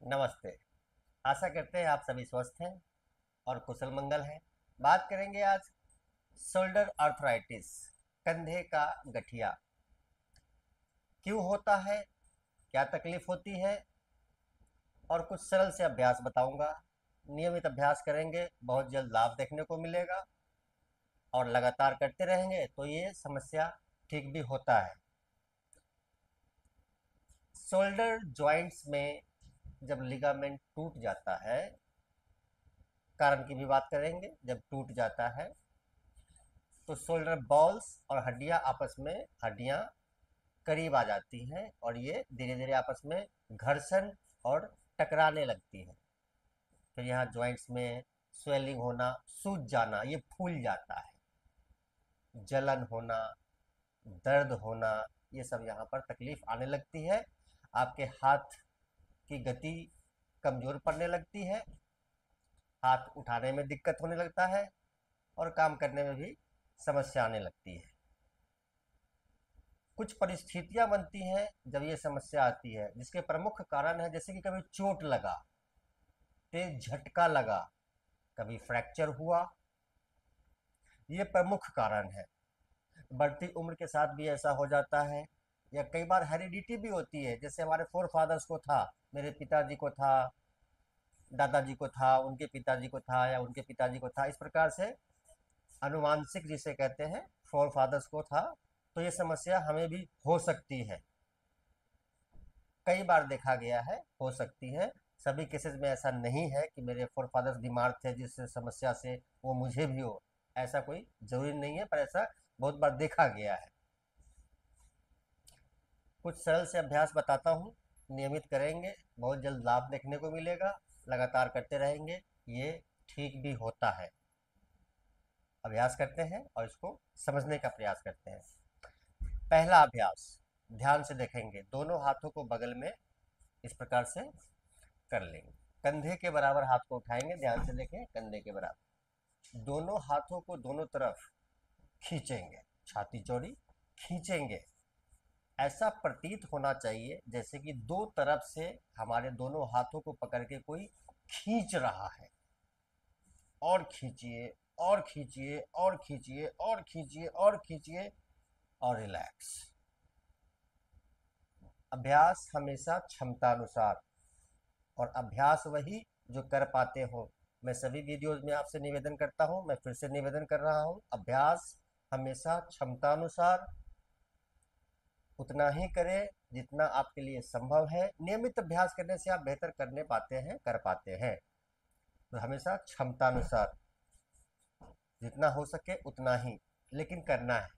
नमस्ते। आशा करते हैं आप सभी स्वस्थ हैं और कुशल मंगल हैं। बात करेंगे आज शोल्डर आर्थराइटिस, कंधे का गठिया। क्यों होता है, क्या तकलीफ होती है और कुछ सरल से अभ्यास बताऊंगा। नियमित अभ्यास करेंगे, बहुत जल्द लाभ देखने को मिलेगा और लगातार करते रहेंगे तो ये समस्या ठीक भी होता है। शोल्डर जॉइंट्स में जब लिगामेंट टूट जाता है, कारण की भी बात करेंगे। जब टूट जाता है तो शोल्डर बॉल्स और हड्डियां करीब आ जाती हैं और ये धीरे धीरे आपस में घर्षण और टकराने लगती हैं। फिर यहाँ जॉइंट्स में स्वेलिंग होना, सूज जाना, ये फूल जाता है, जलन होना, दर्द होना, ये सब यहाँ पर तकलीफ आने लगती है। आपके हाथ की गति कमजोर पड़ने लगती है, हाथ उठाने में दिक्कत होने लगता है और काम करने में भी समस्या आने लगती है। कुछ परिस्थितियां बनती हैं जब ये समस्या आती है, जिसके प्रमुख कारण है जैसे कि कभी चोट लगा, तेज झटका लगा, कभी फ्रैक्चर हुआ, ये प्रमुख कारण है। बढ़ती उम्र के साथ भी ऐसा हो जाता है, या कई बार हेरिडिटी भी होती है, जैसे हमारे फोर फादर्स को था, मेरे पिताजी को था, दादाजी को था, उनके पिताजी को था, या उनके पिताजी को था, इस प्रकार से अनुवांशिक जिसे कहते हैं, फोर फादर्स को था, तो ये समस्या हमें भी हो सकती है। कई बार देखा गया है, हो सकती है। सभी केसेस में ऐसा नहीं है कि मेरे फोर फादर्स बीमार थे जिस समस्या से वो मुझे भी हो, ऐसा कोई जरूरी नहीं है, पर ऐसा बहुत बार देखा गया है। कुछ सरल से अभ्यास बताता हूँ, नियमित करेंगे बहुत जल्द लाभ देखने को मिलेगा, लगातार करते रहेंगे, ये ठीक भी होता है। अभ्यास करते हैं और इसको समझने का प्रयास करते हैं। पहला अभ्यास, ध्यान से देखेंगे, दोनों हाथों को बगल में इस प्रकार से कर लेंगे, कंधे के बराबर हाथ को उठाएंगे, ध्यान से देखें, कंधे के बराबर, दोनों हाथों को दोनों तरफ खींचेंगे, छाती चौड़ी खींचेंगे। ऐसा प्रतीत होना चाहिए जैसे कि दो तरफ से हमारे दोनों हाथों को पकड़ के कोई खींच रहा है। और खींचिए, और खींचिए, और खींचिए, और खींचिए, और खींचिए, और रिलैक्स। अभ्यास हमेशा क्षमता अनुसार, और अभ्यास वही जो कर पाते हो। मैं सभी वीडियोज में आपसे निवेदन करता हूं, मैं फिर से निवेदन कर रहा हूं, अभ्यास हमेशा क्षमता अनुसार, उतना ही करें जितना आपके लिए संभव है। नियमित अभ्यास करने से आप बेहतर करने पाते हैं, कर पाते हैं। तो हमेशा क्षमता अनुसार, जितना हो सके उतना ही, लेकिन करना है,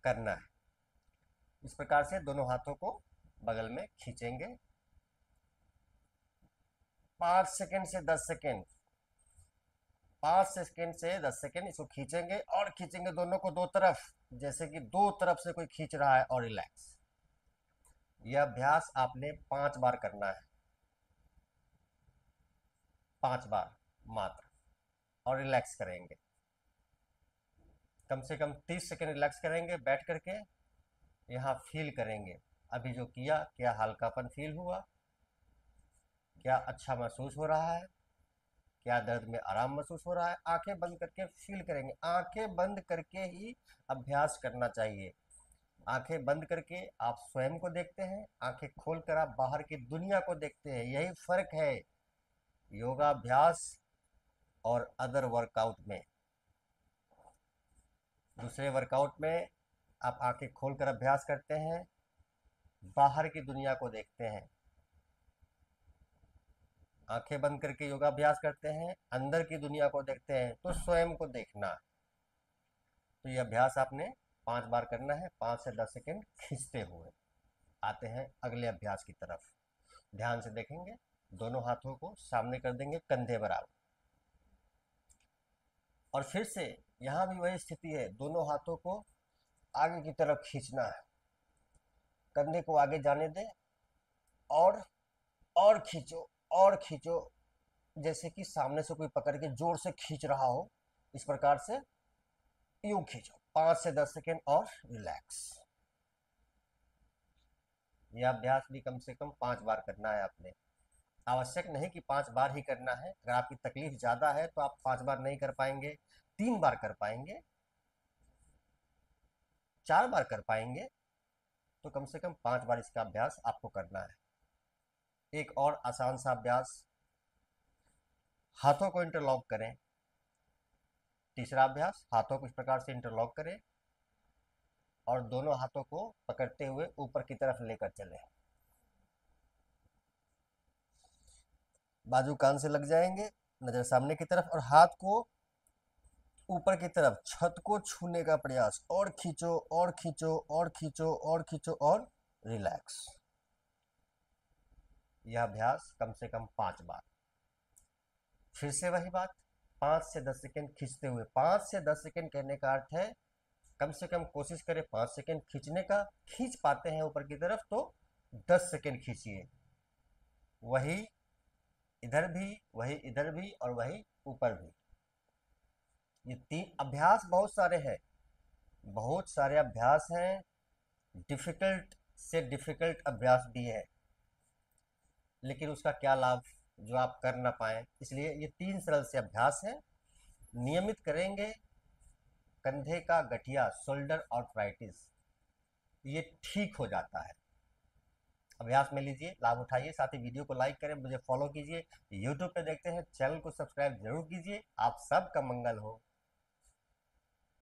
करना है। इस प्रकार से दोनों हाथों को बगल में खींचेंगे, 5 सेकंड से 10 सेकंड, 5 सेकंड से 10 सेकंड इसको खींचेंगे, और खींचेंगे दोनों को दो तरफ, जैसे कि दो तरफ से कोई खींच रहा है, और रिलैक्स। यह अभ्यास आपने 5 बार करना है, 5 बार मात्र, और रिलैक्स करेंगे। कम से कम 30 सेकंड रिलैक्स करेंगे बैठ करके। यहाँ फील करेंगे, अभी जो किया, क्या हल्कापन फील हुआ, क्या अच्छा महसूस हो रहा है, क्या दर्द में आराम महसूस हो रहा है। आंखें बंद करके फील करेंगे, आंखें बंद करके ही अभ्यास करना चाहिए। आंखें बंद करके आप स्वयं को देखते हैं, आंखें खोलकर आप बाहर की दुनिया को देखते हैं। यही फर्क है योगाभ्यास और अदर वर्कआउट में। दूसरे वर्कआउट में आप आंखें खोलकर अभ्यास करते हैं, बाहर की दुनिया को देखते हैं। आंखें बंद करके योगाभ्यास करते हैं, अंदर की दुनिया को देखते हैं, तो स्वयं को देखना। तो ये अभ्यास आपने 5 बार करना है, 5 से 10 सेकंड खींचते हुए। आते हैं अगले अभ्यास की तरफ। ध्यान से देखेंगे, दोनों हाथों को सामने कर देंगे, कंधे बराबर, और फिर से यहाँ भी वही स्थिति है, दोनों हाथों को आगे की तरफ खींचना है, कंधे को आगे जाने दें, और और खींचो, और खींचो, जैसे कि सामने से कोई पकड़ के जोर से खींच रहा हो, इस प्रकार से यूं खींचो, 5 से 10 सेकंड, और रिलैक्स। यह अभ्यास भी कम से कम 5 बार करना है आपने। आवश्यक नहीं कि 5 बार ही करना है। अगर आपकी तकलीफ ज़्यादा है तो आप 5 बार नहीं कर पाएंगे, 3 बार कर पाएंगे, 4 बार कर पाएंगे, तो कम से कम 5 बार इसका अभ्यास आपको करना है। एक और आसान सा अभ्यास, हाथों को इंटरलॉक करें। तीसरा अभ्यास, हाथों को इस प्रकार से इंटरलॉक करें और दोनों हाथों को पकड़ते हुए ऊपर की तरफ लेकर चलें। बाजू कान से लग जाएंगे, नजर सामने की तरफ, और हाथ को ऊपर की तरफ छत को छूने का प्रयास, और खींचो और खींचो और खींचो और खींचो और रिलैक्स। यह अभ्यास कम से कम 5 बार। फिर से वही बात, 5 से 10 सेकेंड खींचते हुए। 5 से 10 सेकेंड कहने का अर्थ है कम से कम कोशिश करें 5 सेकेंड खींचने का। खींच पाते हैं ऊपर की तरफ तो 10 सेकेंड खींचिए। वही इधर भी, वही इधर भी, और वही ऊपर भी। ये 3 अभ्यास बहुत सारे हैं, बहुत सारे अभ्यास हैं। डिफिकल्ट से डिफिकल्ट अभ्यास भी है, लेकिन उसका क्या लाभ जो आप कर ना पाए। इसलिए ये 3 सरल से अभ्यास हैं, नियमित करेंगे। कंधे का गठिया, शोल्डर आर्थराइटिस, ये ठीक हो जाता है। अभ्यास में लीजिए, लाभ उठाइए। साथ ही वीडियो को लाइक करें, मुझे फॉलो कीजिए। यूट्यूब पे देखते हैं, चैनल को सब्सक्राइब जरूर कीजिए। आप सबका मंगल हो।